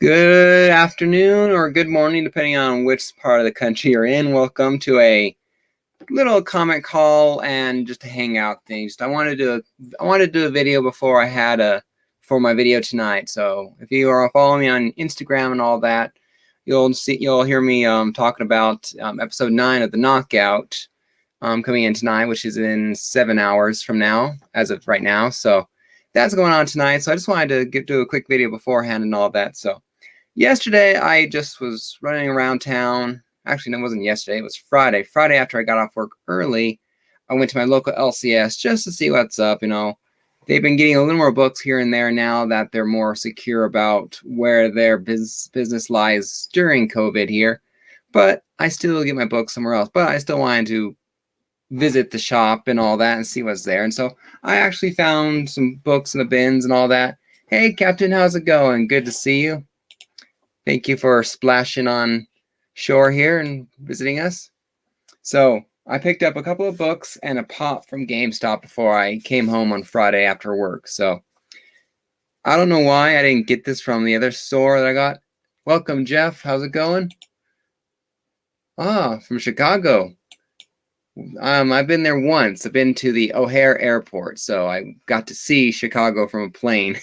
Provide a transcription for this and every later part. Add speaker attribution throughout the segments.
Speaker 1: Good afternoon or good morning, depending on which part of the country you're in. Welcome to a little comment call and just a hangout thing. I wanted to do a video before I had for my video tonight. So if you are following me on Instagram and all that, you'll hear me talking about episode 9 of the Knockout coming in tonight, which is in 7 hours from now, as of right now. So that's going on tonight. So I just wanted to do a quick video beforehand and all that. So yesterday, I just was running around town. Actually, no, it wasn't yesterday. It was Friday. Friday after I got off work early, I went to my local LCS just to see what's up. They've been getting a little more books here and there now that they're more secure about where their business lies during COVID here. But I still get my books somewhere else. But I still wanted to visit the shop and all that and see what's there. And so I actually found some books in the bins and all that. Hey, Captain, how's it going? Good to see you. Thank you for splashing on shore here and visiting us. So I picked up a couple of books and a pop from GameStop before I came home on Friday after work. So I don't know why I didn't get this from the other store that I got. Welcome, Jeff. How's it going? Ah, from Chicago. I've been there once. I've been to the O'Hare Airport, so I got to see Chicago from a plane.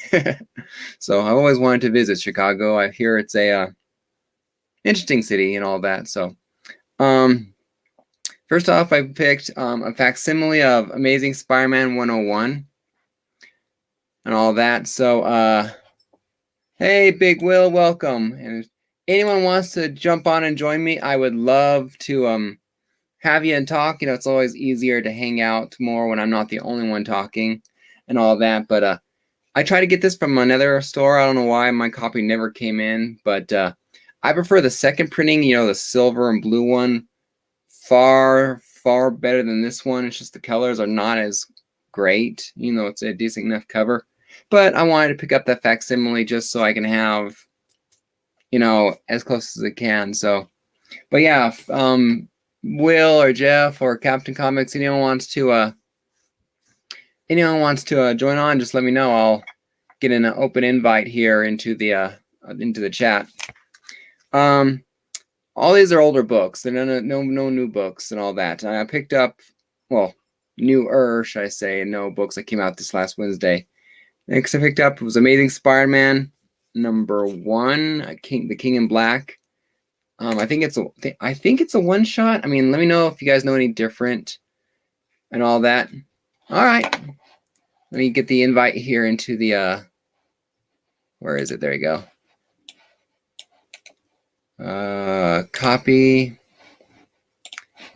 Speaker 1: So I've always wanted to visit Chicago. I hear it's a interesting city and all that. So, first off, I picked a facsimile of Amazing Spider-Man 101 and all that. So, hey, Big Will, welcome. And if anyone wants to jump on and join me, I would love to have you and talk. It's always easier to hang out more when I'm not the only one talking and all that. But I tried to get this from another store. I don't know why my copy never came in, but I prefer the second printing, the silver and blue one, far better than this one. It's just the colors are not as great. It's a decent enough cover. But I wanted to pick up that facsimile just so I can have, as close as I can. So, but yeah, Will or Jeff or Captain Comics, anyone wants to join on, just let me know. I'll get an open invite here into the chat. All these are older books. They're no new books and all that. I picked up, newer, should I say, no books that came out this last Wednesday. Next I picked up was Amazing Spider-Man #1, the King in Black. I think it's a one shot. I mean, let me know if you guys know any different and all that. All right, let me get the invite here into the where is it? There you go. Copy.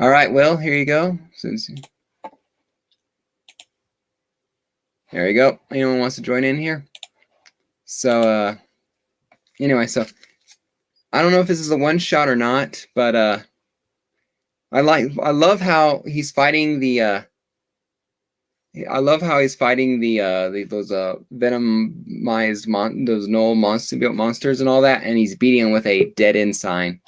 Speaker 1: All right, Will, here you go. There you go. Anyone wants to join in here? So anyway, so I don't know if this is a one shot or not, but I love how he's fighting the those venomized those null symbiote monsters and all that, and he's beating them with a dead end sign.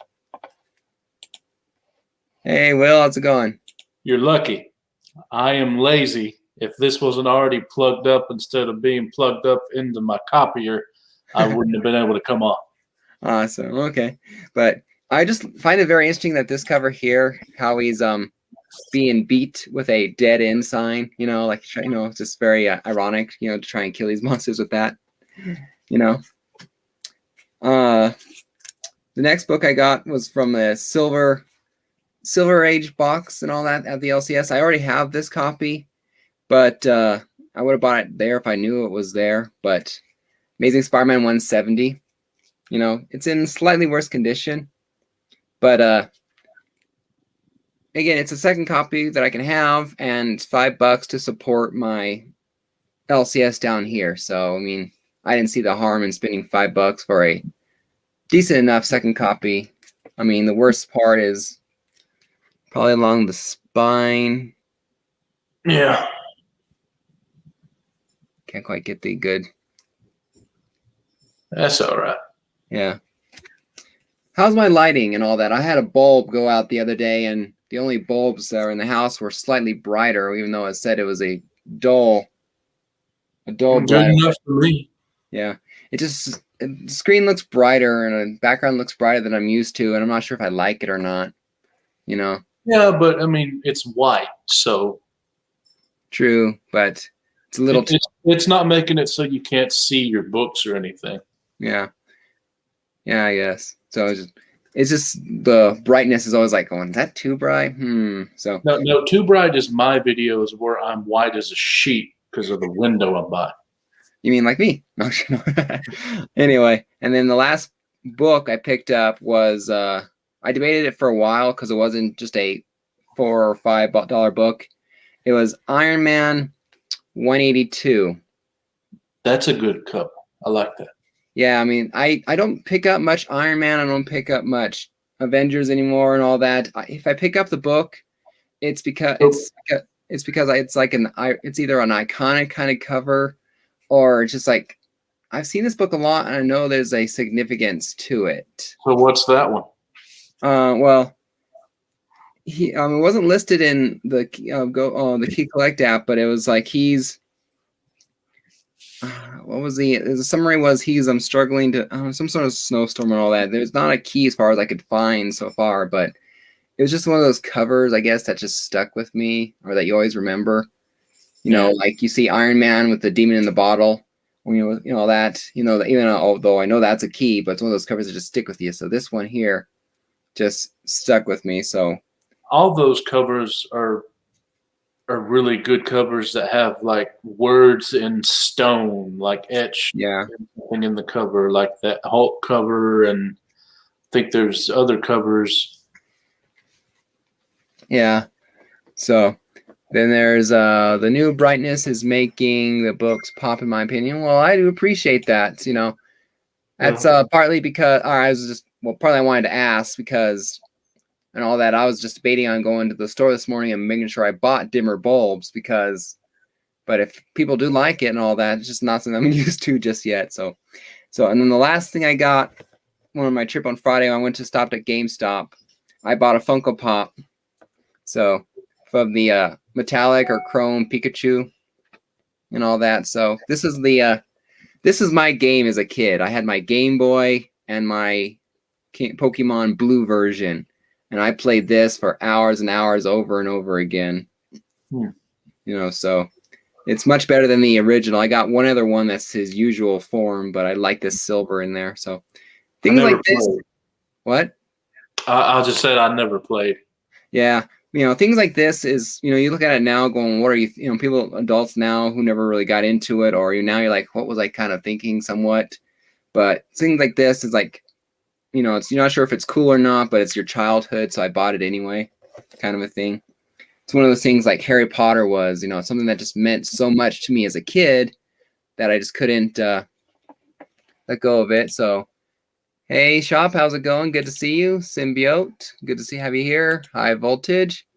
Speaker 1: Hey, Will, how's it going?
Speaker 2: You're lucky. I am lazy. If this wasn't already plugged up instead of being plugged up into my copier, I wouldn't have been able to come on.
Speaker 1: Awesome. Okay. But I just find it very interesting that this cover here, how he's being beat with a dead end sign, it's just very ironic, to try and kill these monsters with that, The next book I got was from the Silver Age box and all that at the LCS. I already have this copy, but I would have bought it there if I knew it was there. But Amazing Spider-Man 170, it's in slightly worse condition, but again, it's a second copy that I can have, and it's $5 to support my LCS down here. So I mean, I didn't see the harm in spending $5 for a decent enough second copy. I mean, the worst part is probably along the spine.
Speaker 2: Yeah.
Speaker 1: Can't quite get the good.
Speaker 2: That's all right.
Speaker 1: Yeah. How's my lighting and all that? I had a bulb go out the other day, and the only bulbs that are in the house were slightly brighter, even though it said it was a dull
Speaker 2: Good enough for me.
Speaker 1: Yeah. it just the screen looks brighter and the background looks brighter than I'm used to, and I'm not sure if I like it or not. You know.
Speaker 2: Yeah, but I mean, it's white, so
Speaker 1: True, but it's a little.
Speaker 2: it's not making it so you can't see your books or anything.
Speaker 1: Yeah. Yeah, I guess. So it's just the brightness is always like, going, is that too bright? So
Speaker 2: No, too bright is my videos where I'm white as a sheet because of the window I'm by.
Speaker 1: you mean like me? No. Anyway, and then the last book I picked up was I debated it for a while because it wasn't just a $4 or $5 book. It was Iron Man 182.
Speaker 2: That's a good cover. I like that.
Speaker 1: Yeah, I mean, I don't pick up much Iron Man. I don't pick up much Avengers anymore and all that. If I pick up the book, it's because it's like it's either an iconic kind of cover, or just like I've seen this book a lot and I know there's a significance to it.
Speaker 2: So what's that one?
Speaker 1: Well, it wasn't listed in the the Key Collect app, but it was like he's. What was the summary was he's struggling to some sort of snowstorm and all that. There's not a key as far as I could find so far, but it was just one of those covers, I guess, that just stuck with me, or that you always remember. You know, like you see Iron Man with the demon in the bottle, you know that, that even although I know that's a key, but it's one of those covers that just stick with you. So this one here just stuck with me. So
Speaker 2: all those covers are really good covers that have like words in stone, like etched in the cover, like that Hulk cover, and I think there's other covers. Yeah.
Speaker 1: So then there's the new brightness is making the books pop, in my opinion. Well, I do appreciate that. That's partly because partly I wanted to ask because and all that. I was just debating on going to the store this morning and making sure I bought dimmer bulbs but if people do like it and all that, it's just not something I'm used to just yet. So and then the last thing I got on my trip on Friday, I went to stop at GameStop. I bought a Funko Pop. So from the metallic or chrome Pikachu and all that. So this is my game as a kid. I had my Game Boy and my Pokemon Blue version. And I played this for hours and hours over and over again. So it's much better than the original. I got one other one that's his usual form, but I like this silver in there. So things like this. What?
Speaker 2: I'll just say I never played.
Speaker 1: Yeah. Things like this is, you look at it now going, what are you, people, adults now who never really got into it, or you're like, what was I kind of thinking somewhat? But things like this is like, you're not sure if it's cool or not, but it's your childhood, so I bought it anyway, kind of a thing. It's one of those things like Harry Potter was, something that just meant so much to me as a kid that I just couldn't let go of it. So, hey, Shop, how's it going? Good to see you. Symbiote, good to have you here. High Voltage.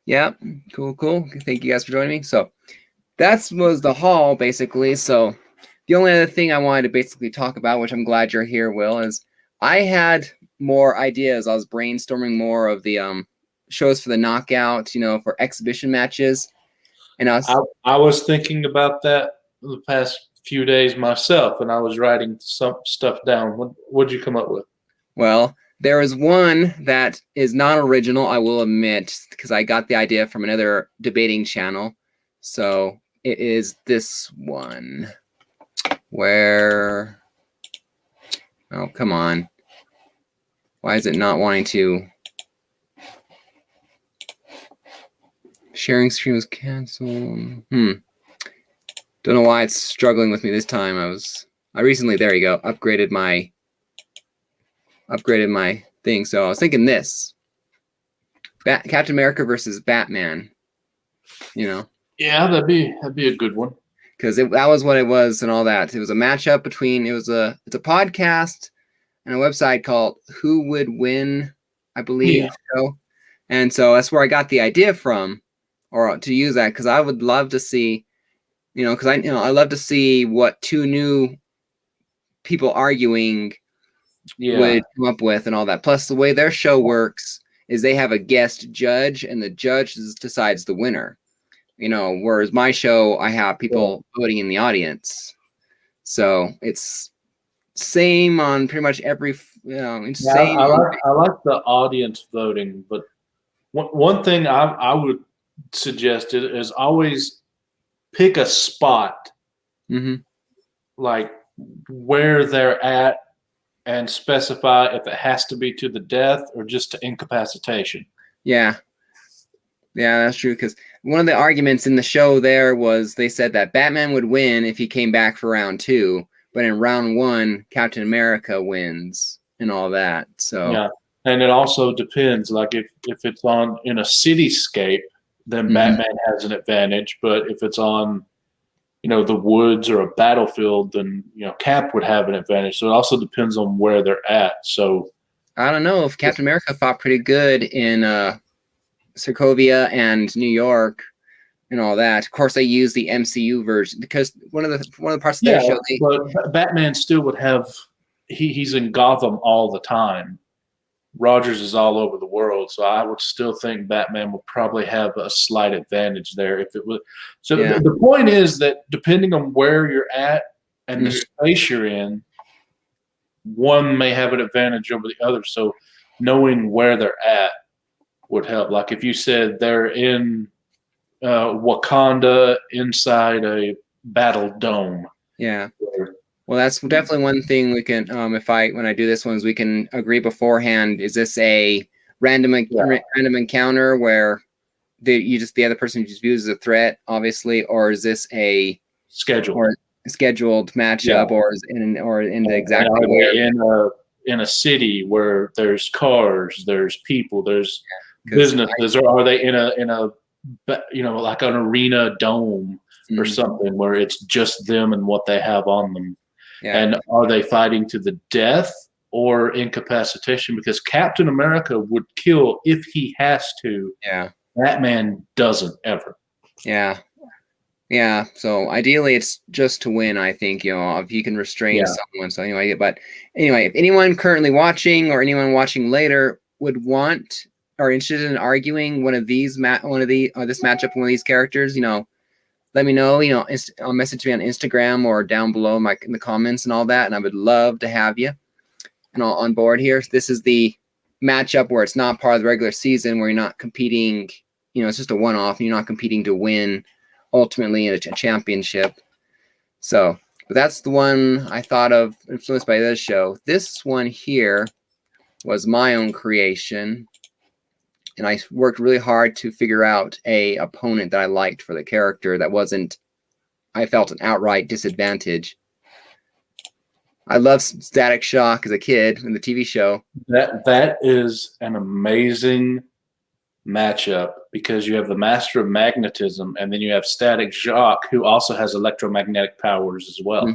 Speaker 1: Yeah, cool. Thank you guys for joining me. So, that was the haul, basically. So, the only other thing I wanted to basically talk about, which I'm glad you're here, Will, is I had more ideas. I was brainstorming more of the shows for the knockout, for exhibition matches. And
Speaker 2: I was thinking about that the past few days myself, and I was writing some stuff down. What'd you come up with?
Speaker 1: Well, there is one that is not original, I will admit, because I got the idea from another debating channel. So it is this one where, oh, come on. Why is it not wanting to? Sharing screen was canceled. Don't know why it's struggling with me this time. I recently, there you go, upgraded my thing. So I was thinking this. Captain America versus Batman.
Speaker 2: Yeah, that'd be a good one.
Speaker 1: Because that was what it was and all that. It was a matchup between it's a podcast and a website called Who Would Win, I believe.
Speaker 2: Yeah.
Speaker 1: And so that's where I got the idea from, or to use that, because I would love to see, because I love to see what two new people arguing would come up with and all that. Plus, the way their show works is they have a guest judge, and the judge decides the winner. Whereas my show, I have people voting in the audience. So it's same on pretty much every, it's same.
Speaker 2: I like the audience voting, but one thing I would suggest is always pick a spot, like where they're at, and specify if it has to be to the death or just to incapacitation.
Speaker 1: Yeah. Yeah, that's true. Because one of the arguments in the show there was they said that Batman would win if he came back for round 2, but in round 1, Captain America wins and all that. So
Speaker 2: yeah, and it also depends. Like if it's on in a cityscape, then Batman has an advantage. But if it's on, the woods or a battlefield, then Cap would have an advantage. So it also depends on where they're at. So
Speaker 1: I don't know if Captain America fought pretty good in Sokovia and New York and all that. Of course, they use the MCU version because one of the parts of their show.
Speaker 2: But Batman still would have. He's in Gotham all the time. Rogers is all over the world, so I would still think Batman would probably have a slight advantage there if it was. So the point is that depending on where you're at and the space you're in, one may have an advantage over the other. So knowing where they're at would help. Like if you said they're in Wakanda inside a battle dome.
Speaker 1: Yeah. Well, that's definitely one thing we can, when I do this one, is we can agree beforehand. Is this a random encounter where the other person just views as a threat, obviously, or is this a scheduled matchup, or in the exact
Speaker 2: in a city where there's cars, there's people, there's businesses, or are they in a like an arena dome or something where it's just them and what they have on them? Yeah. And are they fighting to the death or incapacitation? Because Captain America would kill if he has to.
Speaker 1: Yeah.
Speaker 2: Batman doesn't ever.
Speaker 1: Yeah. Yeah. So ideally it's just to win, I think, if you can restrain someone. So anyway, if anyone currently watching or anyone watching later would want or interested in arguing this matchup, one of these characters, let me know, message me on Instagram or down below in the comments and all that. And I would love to have you on board here. This is the matchup where it's not part of the regular season, where you're not competing, it's just a one-off and you're not competing to win ultimately in a championship. So, but that's the one I thought of, influenced by this show. This one here was my own creation. And I worked really hard to figure out a opponent that I liked for the character that wasn't, I felt, an outright disadvantage. I loved Static Shock as a kid in the TV show.
Speaker 2: That is an amazing matchup because you have the Master of Magnetism and then you have Static Shock, who also has electromagnetic powers as well.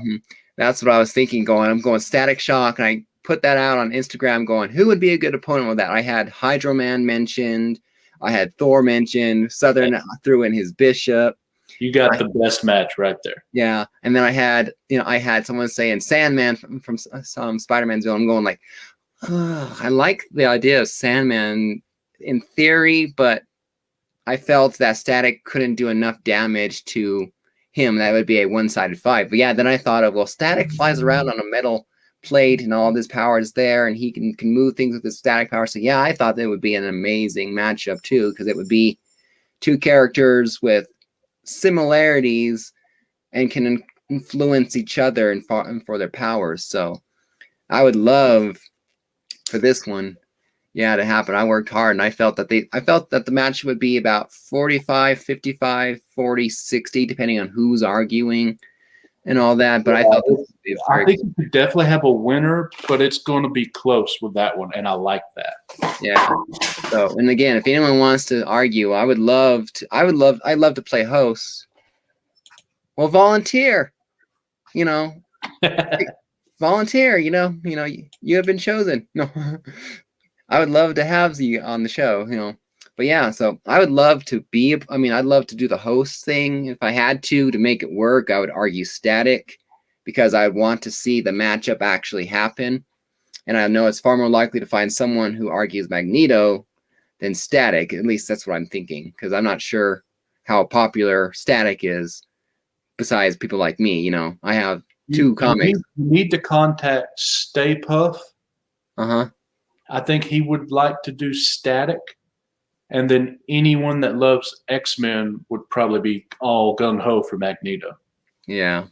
Speaker 1: That's what I was thinking. I'm going Static Shock, and I put that out on Instagram going, who would be a good opponent with that? I had Hydro Man mentioned. I had Thor mentioned. Southern threw in his Bishop.
Speaker 2: You got the best match right there.
Speaker 1: Yeah. And then I had someone saying Sandman from some Spider-Man's villain. I'm going like, I like the idea of Sandman in theory, but I felt that Static couldn't do enough damage to him. That would be a one-sided fight. But yeah, then I thought of, well, Static flies around on a metal plate and all this power is there, and he can move things with his static power. So yeah, I thought that would be an amazing matchup too, because it would be two characters with similarities and can influence each other and for their powers. So I would love for this one to happen. I worked hard, and I felt that the match would be about 45, 55, 40, 60, depending on who's arguing and all that. But I
Speaker 2: think you could definitely have a winner, but it's going to be close with that one, and I like that.
Speaker 1: Yeah. So, and again, if anyone wants to argue, I'd love to play host. Well, volunteer. Volunteer. You have been chosen. No, I would love to have you on the show. But yeah, so I would love to I'd love to do the host thing. If I had to make it work, I would argue Static, because I want to see the matchup actually happen. And I know it's far more likely to find someone who argues Magneto than Static. At least that's what I'm thinking, because I'm not sure how popular Static is besides people like me. I have two comics.
Speaker 2: You need to contact Stay Puff.
Speaker 1: Uh-huh.
Speaker 2: I think he would like to do Static. And then anyone that loves X-Men would probably be all gung-ho for Magneto.
Speaker 1: Yeah.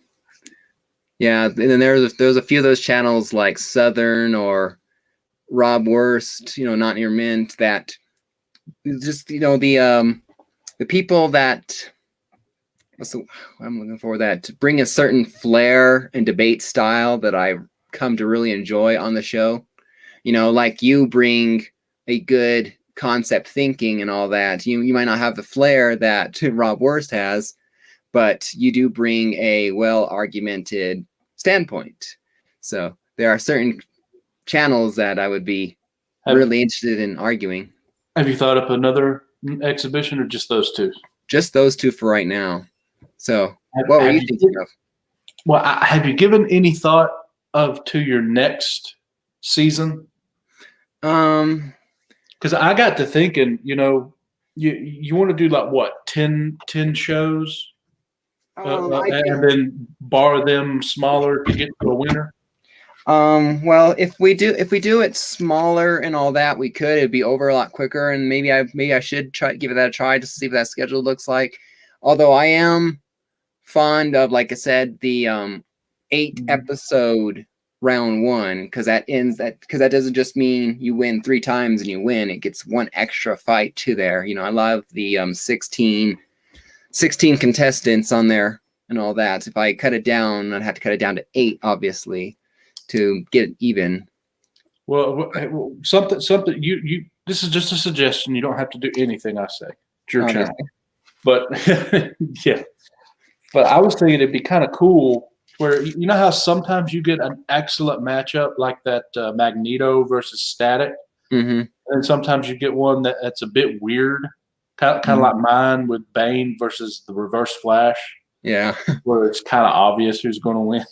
Speaker 1: Yeah, and then there's a few of those channels like Southern or Rob Wurst, Not Near Mint, that just, the people that I'm looking for, that bring a certain flair and debate style that I've come to really enjoy on the show. Like you bring a good concept thinking and all that. You might not have the flair that Rob Wurst has, but you do bring a well-argumented standpoint. So there are certain channels that I would be really interested in arguing.
Speaker 2: Have you thought up another exhibition, or just those two?
Speaker 1: Just those two for right now. So what were you thinking of?
Speaker 2: Well, have you given any thought to your next season? Because I got to thinking, you want to do like what, 10 shows, and then borrow them smaller to get to a winner.
Speaker 1: Well, if we do it smaller and all that, we could. It'd be over a lot quicker, and maybe I should give that a try to see what that schedule looks like. Although I am fond of, like I said, the 8 episode round one, because that doesn't just mean you win 3 times and you win. It gets one extra fight to there. I love the 16 contestants on there and all that. If I cut it down, I'd have to cut it down to 8, obviously, to get it even.
Speaker 2: Well, something you this is just a suggestion. You don't have to do anything I say. It's your channel. But yeah. But I was thinking it'd be kind of cool where, you know how sometimes you get an excellent matchup like that Magneto versus Static, and sometimes you get one that's a bit weird, kind of like mine with Bane versus the Reverse Flash.
Speaker 1: Yeah,
Speaker 2: where it's kind of obvious who's going to win.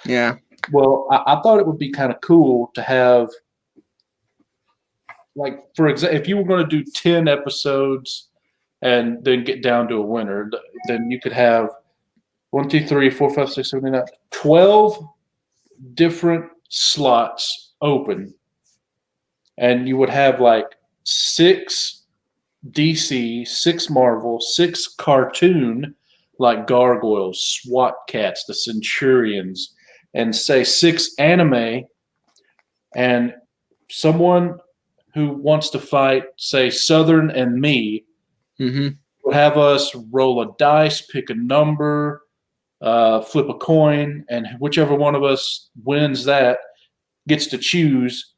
Speaker 1: Yeah.
Speaker 2: Well, I thought it would be kind of cool to have, like, for example, if you were going to do 10 episodes and then get down to a winner, then you could have 1, 2, 3, 4, 5, 6, 7, 8, 9, 12 different slots open. And you would have like 6 DC, 6 Marvel, 6 cartoon, like Gargoyles, SWAT Cats, the Centurions, and say 6 anime, and someone who wants to fight, say, Southern and me, would have us roll a dice, pick a number, flip a coin, and whichever one of us wins that gets to choose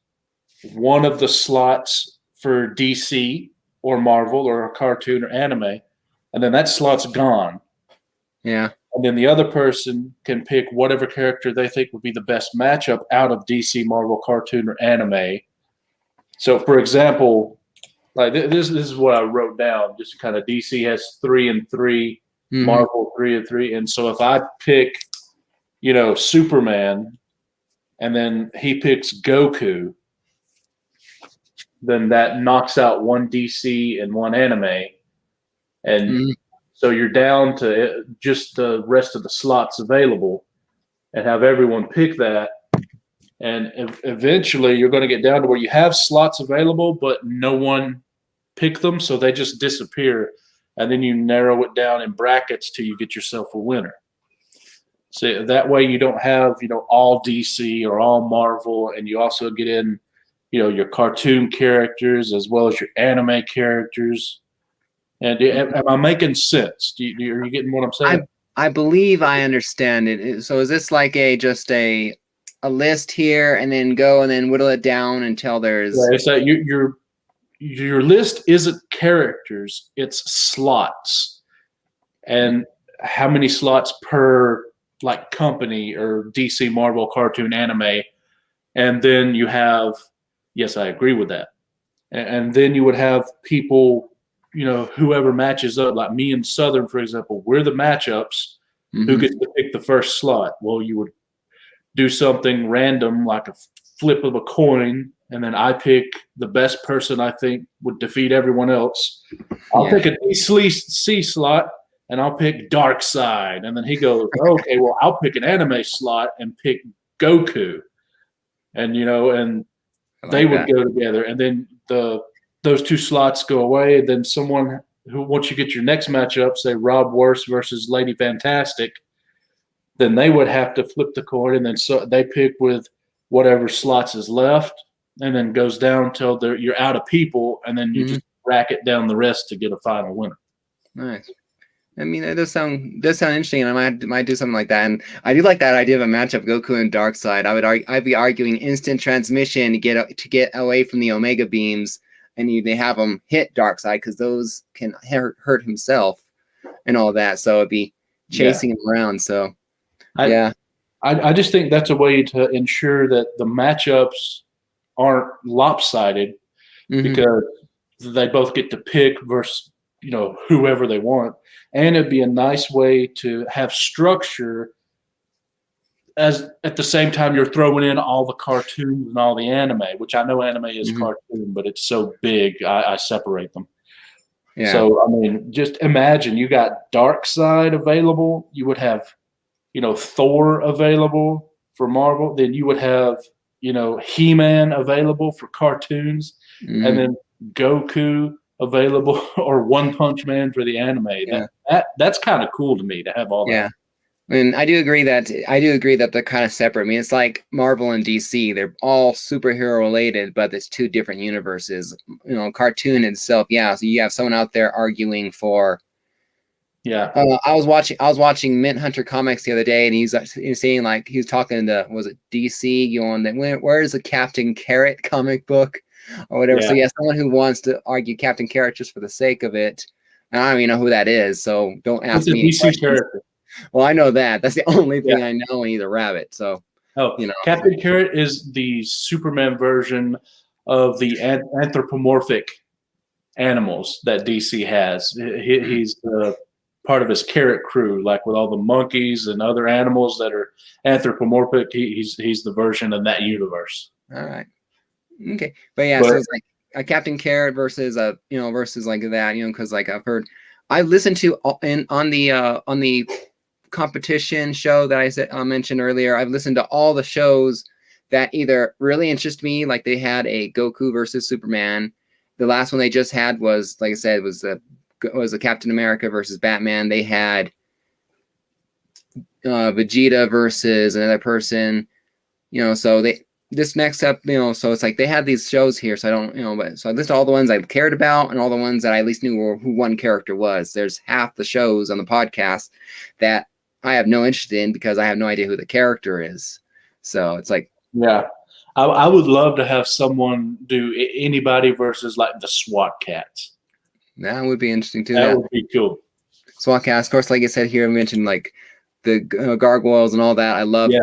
Speaker 2: one of the slots for DC or Marvel or a cartoon or anime, and then that slot's gone.
Speaker 1: Yeah.
Speaker 2: And then the other person can pick whatever character they think would be the best matchup out of DC, Marvel, cartoon, or anime. So, for example, like this is what I wrote down. Just kind of, DC has 3 and 3, Marvel 3 and 3, and so if I pick, Superman, and then he picks Goku, then that knocks out 1 DC and 1 anime, and so you're down to just the rest of the slots available, and have everyone pick that. And eventually you're going to get down to where you have slots available, but no one picked them, so they just disappear. And then you narrow it down in brackets till you get yourself a winner. So that way you don't have, all DC or all Marvel, and you also get in, your cartoon characters as well as your anime characters. And am I making sense? Are you getting what I'm saying?
Speaker 1: I believe I understand it. So is this like just a list here, and then go and then whittle it down until there's...
Speaker 2: Yeah, so your list isn't characters, it's slots. And how many slots per like company or DC, Marvel, cartoon, anime. And then you have, yes, I agree with that. And then you would have people, whoever matches up, like me and Southern, for example, we're the matchups. Who gets to pick the first slot? Well, you would do something random, like a flip of a coin, and then I pick the best person I think would defeat everyone else. I'll pick a DC slot, and I'll pick Dark Side. And then he goes, okay, well, I'll pick an anime slot and pick Goku. And, and they would go together. And then those two slots go away. And then someone who, once you get your next matchup, say Rob Worst versus Lady Fantastic, then they would have to flip the coin. And then so they pick with whatever slots is left, and then goes down until you're out of people. And then you just bracket down the rest to get a final winner.
Speaker 1: Nice. I mean, it does sound interesting, and I might do something like that. And I do like that idea of a matchup, Goku and Darkseid. I'd be arguing instant transmission to get away from the Omega beams, and they have him hit Darkseid because those can hurt himself and all that. So it'd be chasing him around. So
Speaker 2: I just think that's a way to ensure that the matchups aren't lopsided because they both get to pick versus whoever they want. And it'd be a nice way to have structure as at the same time you're throwing in all the cartoons and all the anime, which I know anime is cartoon, but it's so big, I separate them. Yeah. So, I mean, just imagine you got Darkseid available. You would have, Thor available for Marvel. Then you would have, He-Man available for cartoons. And then Goku available, or One Punch Man for the anime. That's kind of cool to me to have all that.
Speaker 1: Yeah, and I do agree that they're kind of separate. I mean, it's like Marvel and DC; they're all superhero related, but it's two different universes. Cartoon itself, so you have someone out there arguing for. Yeah, I was watching Mint Hunter Comics the other day, and he's saying he was talking to DC going, where's the Captain Carrot comic book? Or whatever. Yeah. So someone who wants to argue Captain Carrot just for the sake of it. And I don't even know who that is, so don't ask me. It's a DC character. Well, I know that. That's the only thing I know, and he's a rabbit. So
Speaker 2: Captain Carrot is the Superman version of the anthropomorphic animals that DC has. He's part of his Carrot crew, like with all the monkeys and other animals that are anthropomorphic. He's the version of that universe.
Speaker 1: All right. Okay, so it's like a Captain Carrot versus versus like that, because I've listened to on the competition show that I mentioned earlier. I've listened to all the shows that either really interest me, like they had a Goku versus Superman. The last one they just had was, like I said, was a Captain America versus Batman. They had Vegeta versus another person, so this next up, so it's like they had these shows here, so I don't, so I list all the ones I cared about and all the ones that I at least knew who one character was. There's half the shows on the podcast that I have no interest in because I have no idea who the character is. So it's like,
Speaker 2: I would love to have someone do anybody versus like the SWAT Cats.
Speaker 1: That would be interesting too.
Speaker 2: That would be cool.
Speaker 1: SWAT Cats, of course, like I said here, I mentioned like the gargoyles and all that. I loved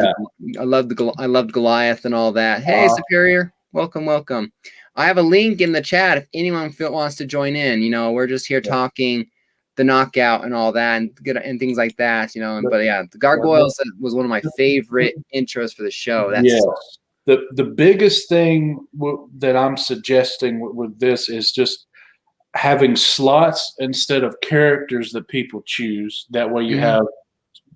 Speaker 1: Goliath and all that. Hey, Superior, welcome. I have a link in the chat if anyone wants to join in. We're just here talking the knockout and all that and things like that. But the gargoyles was one of my favorite intros for the show.
Speaker 2: The biggest thing that I'm suggesting with this is just having slots instead of characters that people choose. That way you have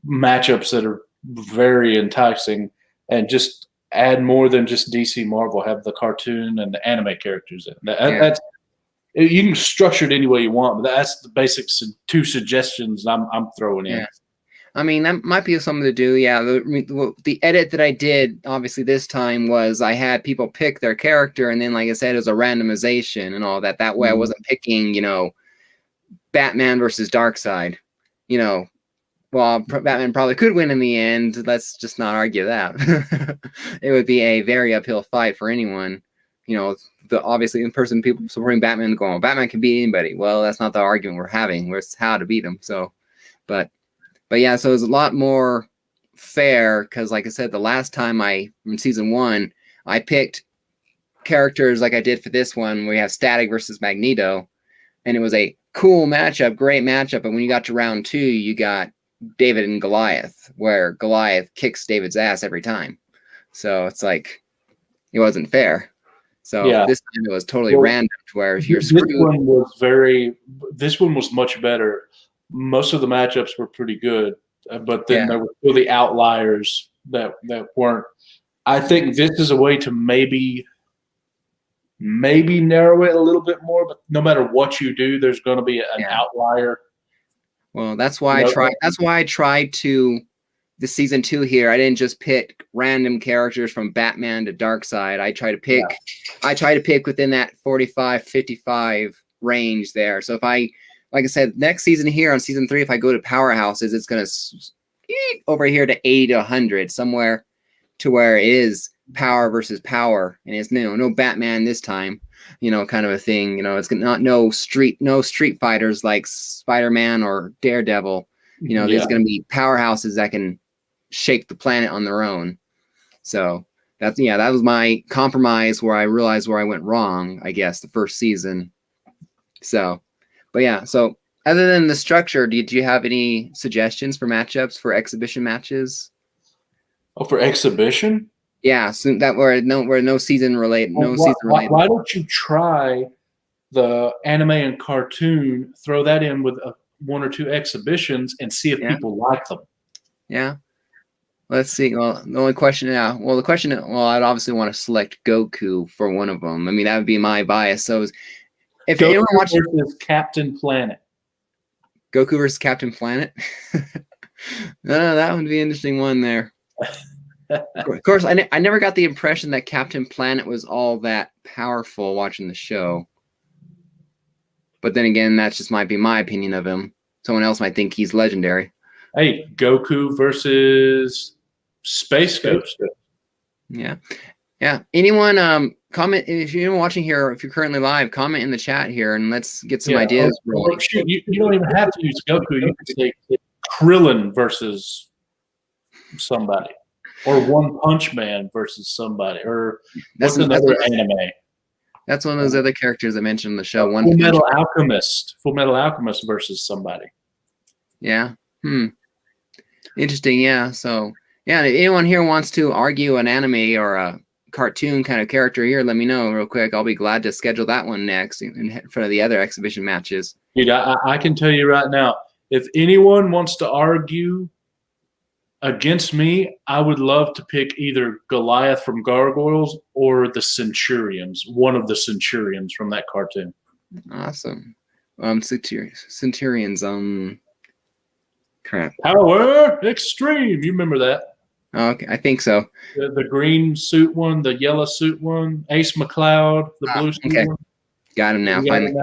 Speaker 2: matchups that are very enticing, and just add more than just DC Marvel. Have the cartoon and the anime characters in. That's you can structure it any way you want, but that's the basic two suggestions I'm throwing in.
Speaker 1: I mean, that might be something to do. Yeah, the edit that I did obviously this time was I had people pick their character, and then like I said, it was a randomization and all that. That way I wasn't picking Batman versus Darkseid. Well, Batman probably could win in the end. Let's just not argue that. It would be a very uphill fight for anyone. Obviously in person people supporting Batman going, Batman can beat anybody. Well, that's not the argument we're having. It's how to beat him. So, but yeah, so it's a lot more fair because, like I said, the last time in season 1, I picked characters like I did for this one, where you have Static versus Magneto, and it was a cool matchup, great matchup. But when you got to round 2, you got David and Goliath, where Goliath kicks David's ass every time. So it's like it wasn't fair. So this time it was totally random, to where you're screwed.
Speaker 2: This one was much better. most of the matchups were pretty good, but then
Speaker 1: Yeah.
Speaker 2: there were still the outliers that weren't. I think this is a way to maybe narrow it a little bit more. But no matter what you do, there's going to be an outlier.
Speaker 1: Well, that's why I tried. That's why I tried to the season 2 here. I didn't just pick random characters from Batman to Darkseid. I try to pick. Yeah. I try to pick within that 45-55 range there. So if I, like I said, next season here on season 3, if I go to powerhouses, it's gonna over here to 80 to 100 somewhere to where it is power versus power, and it's no Batman this time. Kind of a thing. It's not no street fighters like Spider-Man or Daredevil. There's going to be powerhouses that can shake the planet on their own. So that was my compromise where I realized where I went wrong, I guess, the first season. So, but yeah. So other than the structure, do you have any suggestions for matchups for exhibition matches?
Speaker 2: Oh, for exhibition?
Speaker 1: Yeah, so that were no season related.
Speaker 2: Why don't you try the anime and cartoon? Throw that in with 1 or 2 exhibitions and see if people like them.
Speaker 1: Yeah. Let's see. Well, the only question now. Well, I'd obviously want to select Goku for one of them. I mean, that would be my bias. So, if
Speaker 2: Goku
Speaker 1: anyone watches
Speaker 2: versus Captain Planet,
Speaker 1: Goku versus Captain Planet, no, that would be an interesting one there. Of course, I never got the impression that Captain Planet was all that powerful watching the show. But then again, that just might be my opinion of him. Someone else might think he's legendary.
Speaker 2: Hey, Goku versus Space Ghost.
Speaker 1: Yeah. Anyone comment if you're watching here, if you're currently live, comment in the chat here and let's get some ideas.
Speaker 2: Or shoot, you don't even have to use Goku. You can say Krillin versus somebody. Or One Punch Man versus somebody, or what's another anime?
Speaker 1: That's one of those other characters I mentioned in the show.
Speaker 2: Full Metal Alchemist versus somebody.
Speaker 1: Yeah. Interesting. Yeah. So yeah, if anyone here wants to argue an anime or a cartoon kind of character here, let me know real quick. I'll be glad to schedule that one next in front of the other exhibition matches.
Speaker 2: Dude, I can tell you right now, if anyone wants to argue against me, I would love to pick either Goliath from Gargoyles or the Centurions, one of the Centurions from that cartoon.
Speaker 1: Awesome. Centurions. Crap.
Speaker 2: Power Extreme. You remember that?
Speaker 1: Okay, I think so.
Speaker 2: The green suit one, the yellow suit one, Ace McCloud, the blue suit one.
Speaker 1: Got him now. Finally.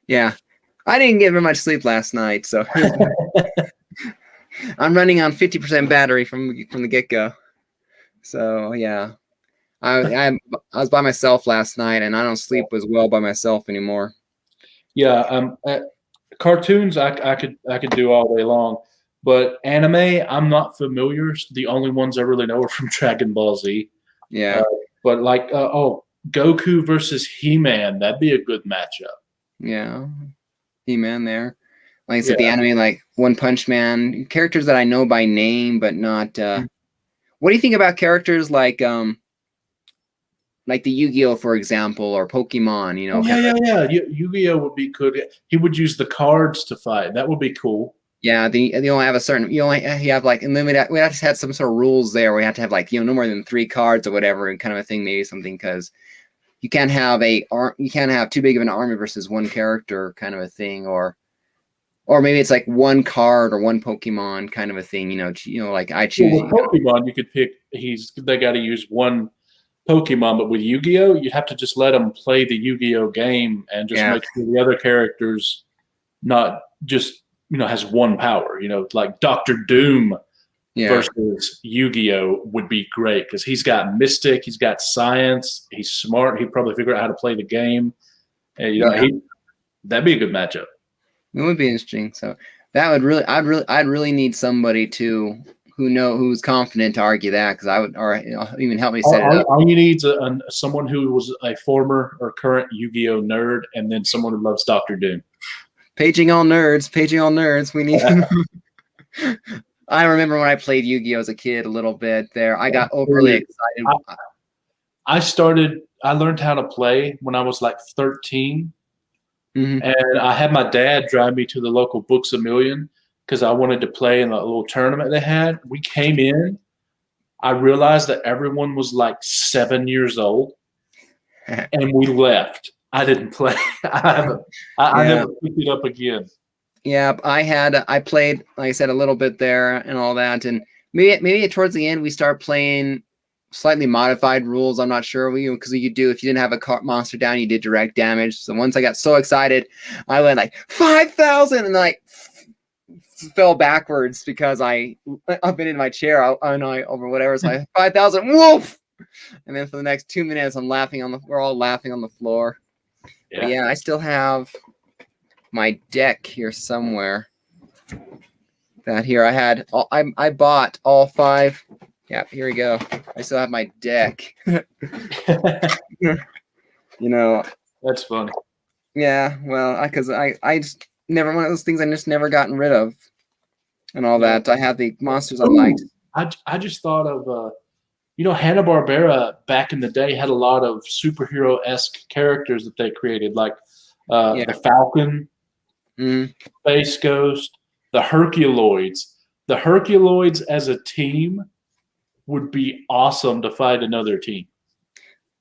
Speaker 1: Yeah. I didn't get very much sleep last night, so I'm running on 50% battery from the get-go. So yeah, I was by myself last night, and I don't sleep as well by myself anymore.
Speaker 2: Yeah, cartoons I could do all day long, but anime I'm not familiar. The only ones I really know are from Dragon Ball Z.
Speaker 1: Yeah,
Speaker 2: but like Goku versus He-Man, that'd be a good matchup.
Speaker 1: Yeah, He-Man there. Like I said, the anime, like One Punch Man, characters that I know by name, but not. What do you think about characters like the Yu-Gi-Oh, for example, or Pokemon?
Speaker 2: Yeah. Yu-Gi-Oh would be good. He would use the cards to fight. That would be cool.
Speaker 1: Yeah, you only have a certain. You have like unlimited. We have to have some sort of rules there. We have to have like no more than 3 cards or whatever, and kind of a thing, maybe something, because you can't have too big of an army versus one character, kind of a thing, or maybe it's like 1 card or 1 Pokemon kind of a thing, like I choose.
Speaker 2: Well, with Pokemon, you could pick. They got to use 1 Pokemon, but with Yu-Gi-Oh, you have to just let them play the Yu-Gi-Oh game and just make sure the other characters not just has 1 power. Like Dr. Doom versus Yu-Gi-Oh would be great because he's got Mystic, he's got Science, he's smart. He'd probably figure out how to play the game. And, that'd be a good matchup.
Speaker 1: It would be interesting. So that would I'd really need somebody who's confident to argue that, because I would, or even help me set it up.
Speaker 2: All you need is someone who was a former or current Yu-Gi-Oh nerd, and then someone who loves Dr. Doom.
Speaker 1: Paging all nerds. We need. I remember when I played Yu-Gi-Oh as a kid a little bit there. I got overly excited.
Speaker 2: I learned how to play when I was like 13.
Speaker 1: Mm-hmm.
Speaker 2: And I had my dad drive me to the local Books A Million because I wanted to play in a little tournament they had. We came in. I realized that everyone was like 7 years old, and we left. I didn't play. I
Speaker 1: Yeah.
Speaker 2: never picked it up again.
Speaker 1: Yeah, I played, like I said, a little bit there and all that, and maybe towards the end we start playing slightly modified rules. I'm not sure, because you do, if you didn't have a monster down, you did direct damage. So once I got so excited, I went like 5,000 and like fell backwards because I've been in my chair over whatever. So I 5,000, woof, and then for the next 2 minutes we're all laughing on the floor.
Speaker 2: Yeah.
Speaker 1: But yeah, I still have my deck here somewhere. That here I bought all 5. Yeah, here we go. I still have my deck.
Speaker 2: That's funny.
Speaker 1: Yeah, well, because I just never, one of those things I just never gotten rid of, and all that. I have the monsters I liked.
Speaker 2: I just thought of Hanna-Barbera back in the day had a lot of superhero-esque characters that they created, like the Falcon, Space Ghost, the Herculoids. The Herculoids as a team would be awesome to fight another team.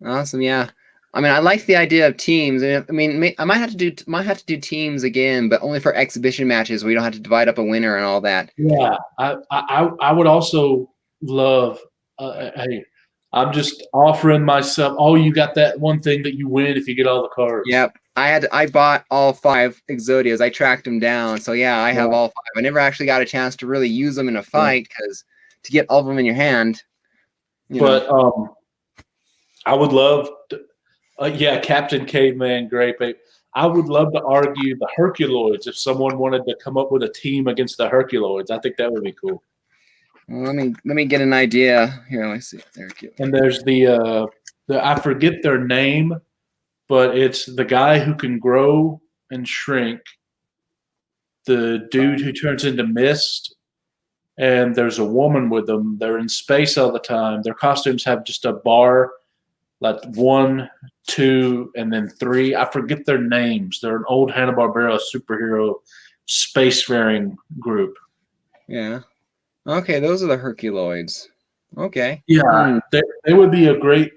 Speaker 1: Awesome, yeah. I mean, I like the idea of teams. I mean, I might have to do teams again, but only for exhibition matches where you don't have to divide up a winner and all that.
Speaker 2: Yeah, I would also love. Hey, I'm just offering myself. Oh, you got that one thing that you win if you get all the cards.
Speaker 1: Yep. I bought all 5 Exodias. I tracked them down. So yeah, I have all 5. I never actually got a chance to really use them in a fight, because to get all of them in your hand.
Speaker 2: But I would love Captain Caveman, great, babe. I would love to argue the Herculoids if someone wanted to come up with a team against the Herculoids. I think that would be cool.
Speaker 1: Well, let me get an idea here. Let me see.
Speaker 2: And there's the I forget their name, but it's the guy who can grow and shrink, the dude who turns into mist, and there's a woman with them. They're in space all the time. Their costumes have just a bar, like 1, 2, and then 3. I forget their names. They're an old Hanna-Barbera superhero spacefaring group.
Speaker 1: Yeah. Okay, those are the Herculoids. Okay.
Speaker 2: Yeah, they would be a great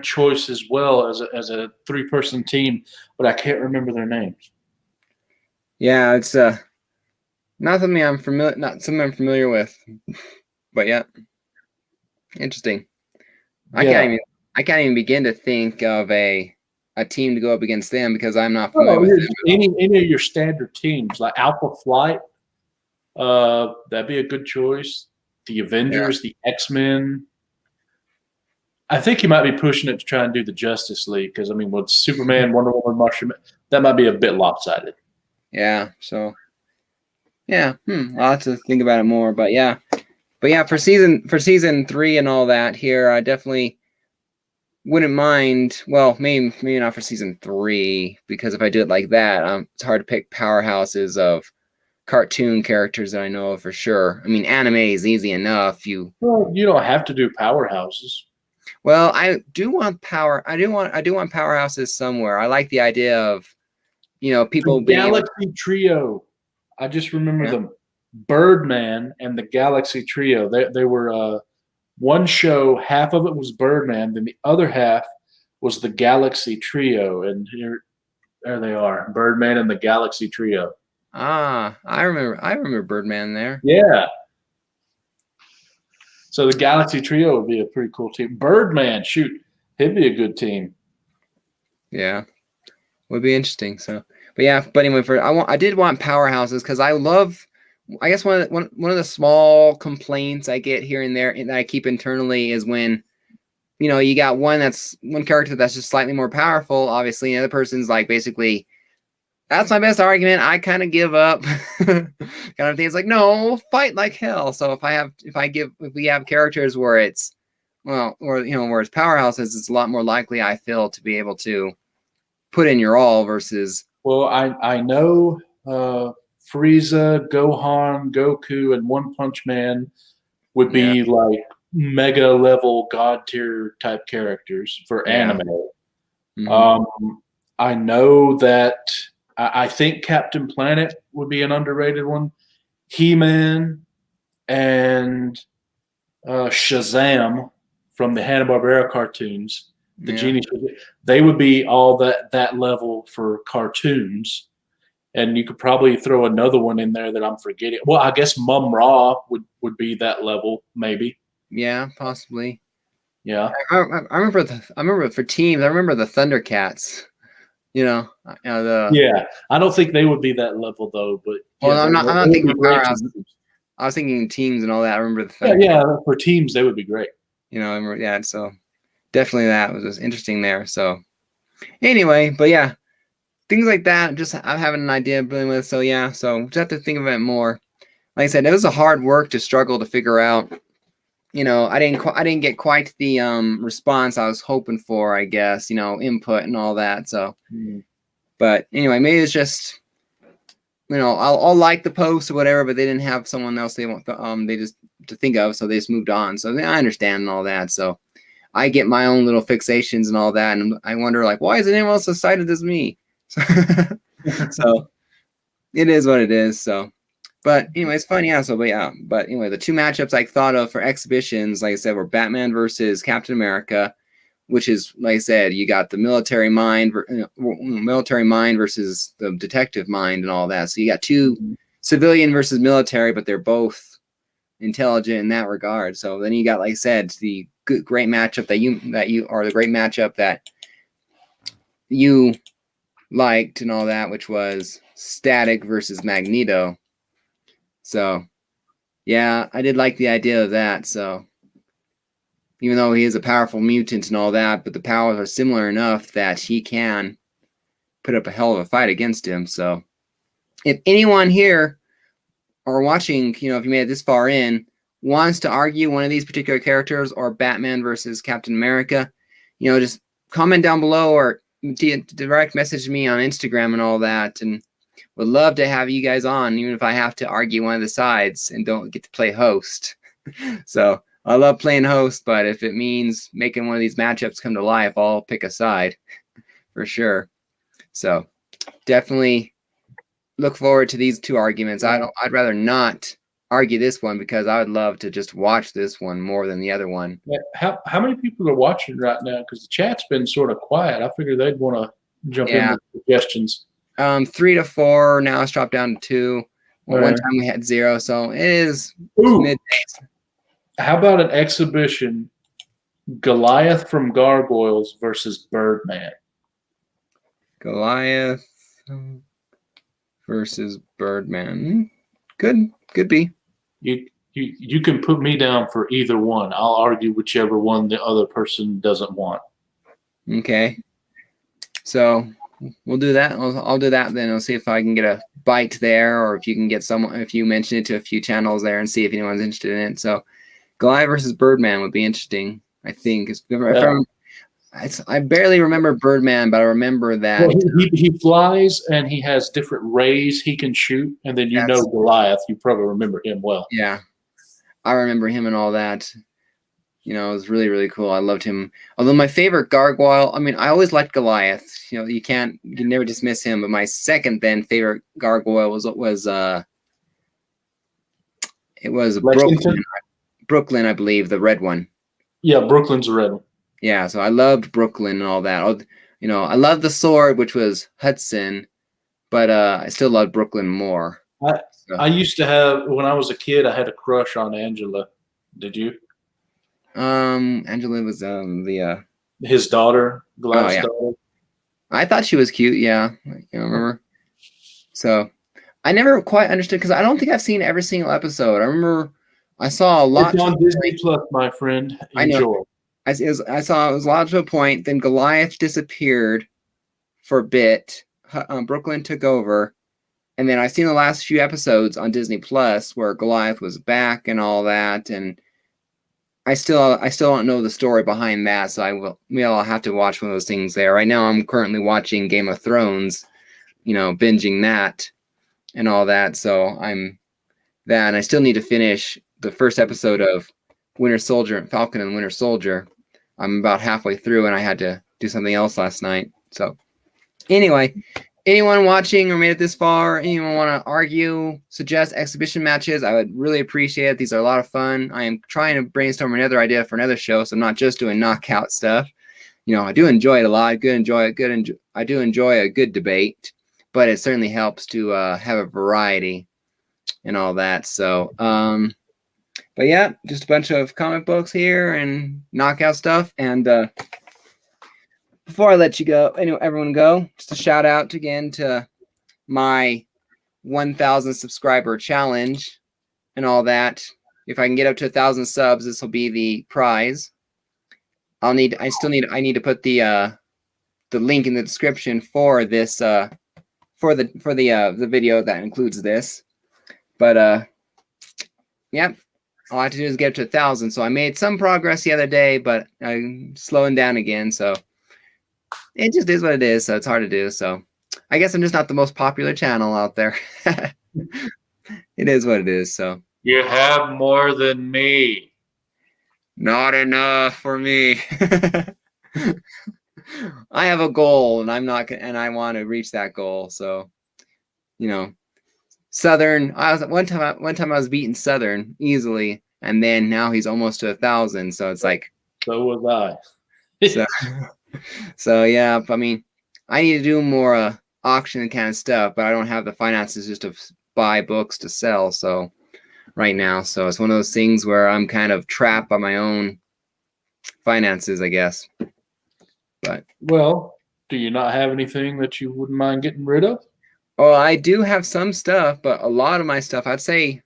Speaker 2: choice as well as a 3-person team, but I can't remember their names.
Speaker 1: Yeah, it's not something I'm familiar with, but yeah, interesting.
Speaker 2: Yeah.
Speaker 1: I can't even begin to think of a team to go up against them because I'm not familiar with them.
Speaker 2: Any of your standard teams like Alpha Flight, that'd be a good choice. The Avengers, the X-Men. I think you might be pushing it to try and do the Justice League because, I mean, with Superman, Wonder Woman, Martian, that might be a bit lopsided.
Speaker 1: Yeah, so, yeah, I'll have to think about it more. But yeah, for season 3 and all that here, I definitely wouldn't mind. Well, maybe not for season 3, because if I do it like that, it's hard to pick powerhouses of cartoon characters that I know of for sure. I mean, anime is easy enough.
Speaker 2: Well, you don't have to do powerhouses.
Speaker 1: Well, I do want powerhouses somewhere. I like the idea of, people
Speaker 2: the
Speaker 1: being
Speaker 2: Galaxy Trio. I just remember them. Birdman and the Galaxy Trio. They were one show, half of it was Birdman, then the other half was the Galaxy Trio. And there they are, Birdman and the Galaxy Trio.
Speaker 1: Ah, I remember Birdman there.
Speaker 2: Yeah. So the Galaxy Trio would be a pretty cool team. Birdman, shoot, he'd be a good team.
Speaker 1: Yeah, would be interesting. So, but anyway, I did want powerhouses because I love. I guess one of the small complaints I get here and there and that I keep internally is when, you got one character that's just slightly more powerful. Obviously, and the other person's like basically, that's my best argument. I kind of give up, kind of thing. It's like, no, fight like hell. So if we have characters where it's, where it's powerhouses, it's a lot more likely, I feel, to be able to put in your all versus.
Speaker 2: Well, I know Frieza, Gohan, Goku, and One Punch Man would be like mega level god tier type characters for anime.
Speaker 1: Mm-hmm.
Speaker 2: I know that I think Captain Planet would be an underrated one. He-Man and Shazam from the Hanna-Barbera cartoons, the
Speaker 1: Yeah.
Speaker 2: Genie, they would be all that level for cartoons. And you could probably throw another one in there that I'm forgetting. Well, I guess Mum Ra would be that level, maybe.
Speaker 1: Yeah, possibly.
Speaker 2: Yeah.
Speaker 1: I remember for teams. I remember the Thundercats. Yeah,
Speaker 2: I don't think they would be that level though, but
Speaker 1: well,
Speaker 2: yeah,
Speaker 1: I'm not
Speaker 2: they would
Speaker 1: thinking
Speaker 2: be great
Speaker 1: powerhouse.
Speaker 2: teams.
Speaker 1: I was thinking teams and all that. I remember the Thundercats.
Speaker 2: Yeah, for teams they would be great.
Speaker 1: I remember, yeah. So definitely that was just interesting there. So anyway, but yeah, things like that. Just I'm having an idea of dealing with. So yeah, so just have to think of it more. Like I said, it was a hard work to struggle to figure out. I didn't get quite the response I was hoping for. I guess input and all that. So, but anyway, maybe it's just I'll like the post or whatever, but they didn't have someone else they want they just to think of, so they just moved on. So I understand and all that. So I get my own little fixations and all that, and I wonder like, why is anyone else as excited as me? So it is what it is. So, but anyway, it's fun, yeah. So, but anyway, the two matchups I thought of for exhibitions, like I said, were Batman versus Captain America, which is, like I said, you got the military mind versus the detective mind and all that. So you got two civilian versus military, but they're both intelligent in that regard. So then you got, like I said, the great matchup that you liked and all that, which was Static versus Magneto. So yeah, I did like the idea of that. So even though he is a powerful mutant and all that, but the powers are similar enough that he can put up a hell of a fight against him. So if anyone here or watching, if you made it this far in, wants to argue one of these particular characters or Batman versus Captain America, just comment down below or direct message me on Instagram and all that, and would love to have you guys on, even if I have to argue one of the sides and don't get to play host. So I love playing host, but if it means making one of these matchups come to life, I'll pick a side for sure. So definitely look forward to these two arguments. I'd rather not argue this one because I would love to just watch this one more than the other one.
Speaker 2: Yeah. How many people are watching right now? Because the chat's been sort of quiet. I figured they'd want to jump into suggestions.
Speaker 1: 3 to 4. Now it's dropped down to 2. Well, one time we had 0, so it is midday.
Speaker 2: How about an exhibition? Goliath from Gargoyles versus Birdman.
Speaker 1: Goliath versus Birdman. Could be.
Speaker 2: You can put me down for either one. I'll argue whichever one the other person doesn't want.
Speaker 1: Okay. So we'll do that. I'll do that then. I'll see if I can get a bite there, or if you can get someone, if you mention it to a few channels there and see if anyone's interested in it. So Goliath versus Birdman would be interesting, I think. I barely remember Birdman, but I remember that.
Speaker 2: Well, he flies and he has different rays he can shoot, and then Goliath. You probably remember him well.
Speaker 1: Yeah, I remember him and all that. It was really, really cool. I loved him. Although my favorite gargoyle, I always liked Goliath. You can never dismiss him. But my second favorite gargoyle was Brooklyn, I believe, the red one.
Speaker 2: Yeah, Brooklyn's a red one.
Speaker 1: Yeah, so I loved Brooklyn and all that. I loved the sword, which was Hudson, but I still loved Brooklyn more.
Speaker 2: I used to have, when I was a kid, I had a crush on Angela. Did you?
Speaker 1: Angela was
Speaker 2: his daughter, Goliath's daughter.
Speaker 1: I thought she was cute. Yeah, remember. So I never quite understood because I don't think I've seen every single episode. I remember I saw a lot.
Speaker 2: It's on Disney Plus, my friend. Enjoy.
Speaker 1: I know. I saw it was a lot to a point. Then Goliath disappeared for a bit. Brooklyn took over, and then I've seen the last few episodes on Disney Plus where Goliath was back and all that. And I still don't know the story behind that, so I'll have to watch one of those things there. Right now, I'm currently watching Game of Thrones, binging that and all that. So and I still need to finish the first episode of Winter Soldier, Falcon and Winter Soldier. I'm about halfway through, and I had to do something else last night. So anyway, anyone watching or made it this far, anyone want to argue, suggest exhibition matches, I would really appreciate it. These are a lot of fun. I am trying to brainstorm another idea for another show, so I'm not just doing knockout stuff. You know, I do enjoy it a lot. I do enjoy a good debate, but it certainly helps to have a variety and all that. So, but yeah, just a bunch of comic books here and knockout stuff. And before I let you go, everyone go, just a shout out again to my 1,000 subscriber challenge and all that. If I can get up to 1,000 subs, this will be the prize. I need to put the link in the description for this for the video that includes this. But yeah, all I have to do is get up to 1,000. So I made some progress the other day, but I'm slowing down again. So it just is what it is. So it's hard to do. So I guess I'm just not the most popular channel out there. It is what it is. So
Speaker 2: you have more than me.
Speaker 1: Not enough for me. I have a goal, and I want to reach that goal. So, you know, Southern. One time I was beating Southern easily, and then now he's almost to 1,000. So it's like.
Speaker 2: So was I.
Speaker 1: So yeah. I mean, I need to do more auction kind of stuff, but I don't have the finances just to buy books to sell. So right now, so it's one of those things where I'm kind of trapped by my own finances, I guess. But
Speaker 2: well, do you not have anything that you wouldn't mind getting rid of?
Speaker 1: Oh, I do have some stuff, but a lot of my stuff, I'd say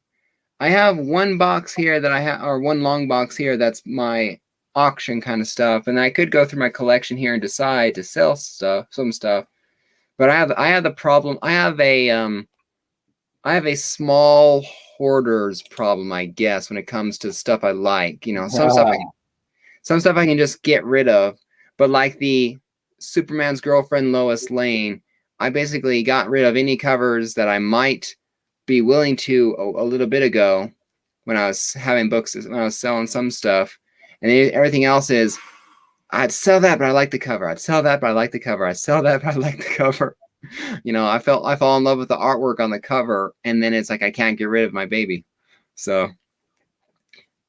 Speaker 1: I have one box here that I have, or one long box here that's my auction kind of stuff, and I could go through my collection here and decide to sell some stuff. But I have the problem. I have a small hoarder's problem, I guess, when it comes to stuff I like. You know, some stuff I can just get rid of, but like the Superman's girlfriend Lois Lane, I basically got rid of any covers that I might be willing to a little bit ago when I was having books, when I was selling some stuff, and everything else is I'd sell that, but I like the cover. I'd sell that, but I like the cover. I'd sell that, but I like the cover. You know, I fall in love with the artwork on the cover, and then it's like I can't get rid of my baby. So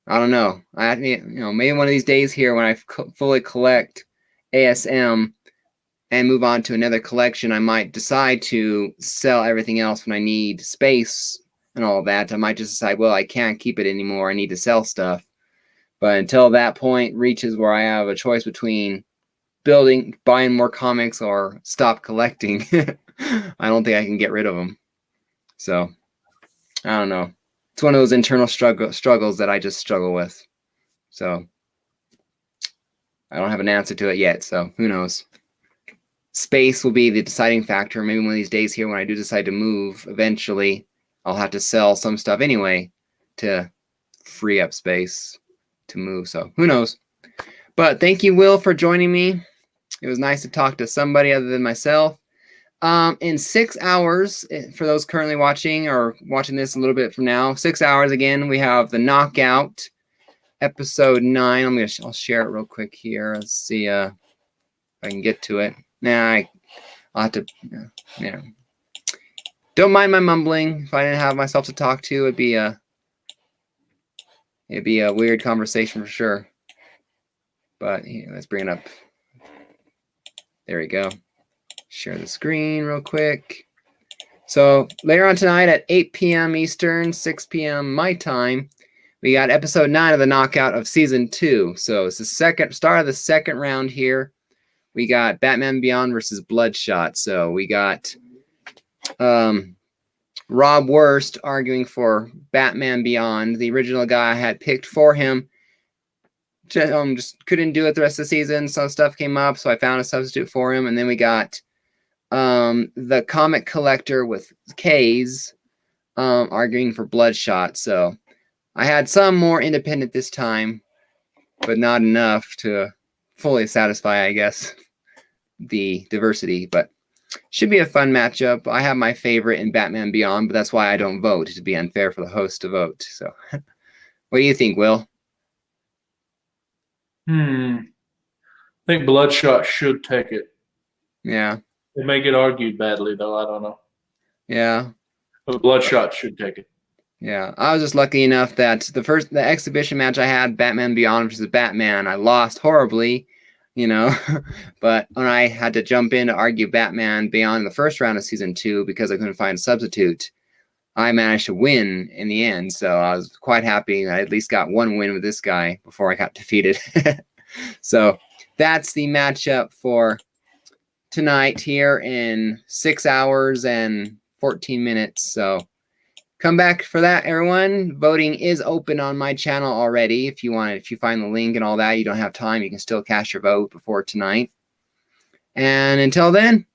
Speaker 1: I don't know. Maybe one of these days here when I fully collect ASM and move on to another collection, I might decide to sell everything else when I need space and all that. I might just decide, well, I can't keep it anymore. I need to sell stuff. But until that point reaches where I have a choice between buying more comics or stop collecting, I don't think I can get rid of them. So I don't know. It's one of those internal struggles that I just struggle with. So I don't have an answer to it yet. So who knows? Space will be the deciding factor. Maybe one of these days here when I do decide to move, eventually I'll have to sell some stuff anyway to free up space to move. So who knows? But thank you, Will, for joining me. It was nice to talk to somebody other than myself. In 6 hours, for those currently watching or watching this a little bit from now, 6 hours again, we have the Knockout episode 9. I'll share it real quick here. Let's see if I can get to it. I'll have to. Yeah. Don't mind my mumbling. If I didn't have myself to talk to, it'd be a weird conversation for sure. But let's bring it up. There we go. Share the screen real quick. So later on tonight at 8 p.m. Eastern, 6 p.m. my time, we got episode 9 of the Knockout of season 2. So it's the start of the second round here. We got Batman Beyond versus Bloodshot. So we got Rob Wurst arguing for Batman Beyond. The original guy I had picked for him just couldn't do it the rest of the season. Some stuff came up, so I found a substitute for him. And then we got the comic collector with K's arguing for Bloodshot. So I had some more independent this time, but not enough to fully satisfy, I guess, the diversity. But should be a fun matchup. I have my favorite in Batman Beyond, but that's why I don't vote, to be unfair for the host to vote. So what do you think, Will?
Speaker 2: I think Bloodshot should take it.
Speaker 1: Yeah.
Speaker 2: They may get argued badly, though. I don't know.
Speaker 1: Yeah.
Speaker 2: But Bloodshot should take it.
Speaker 1: Yeah. I was just lucky enough that the exhibition match I had, Batman Beyond versus Batman, I lost horribly, you know. But when I had to jump in to argue Batman Beyond in the first round of season 2 because I couldn't find a substitute, I managed to win in the end. So I was quite happy that I at least got one win with this guy before I got defeated. So that's the matchup for tonight here in 6 hours and 14 minutes. So come back for that, everyone. Voting is open on my channel already. If you find the link and all that, you don't have time, you can still cast your vote before tonight. And until then,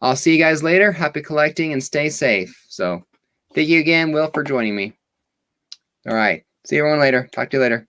Speaker 1: I'll see you guys later. Happy collecting and stay safe. So thank you again, Will, for joining me. All right. See everyone later. Talk to you later.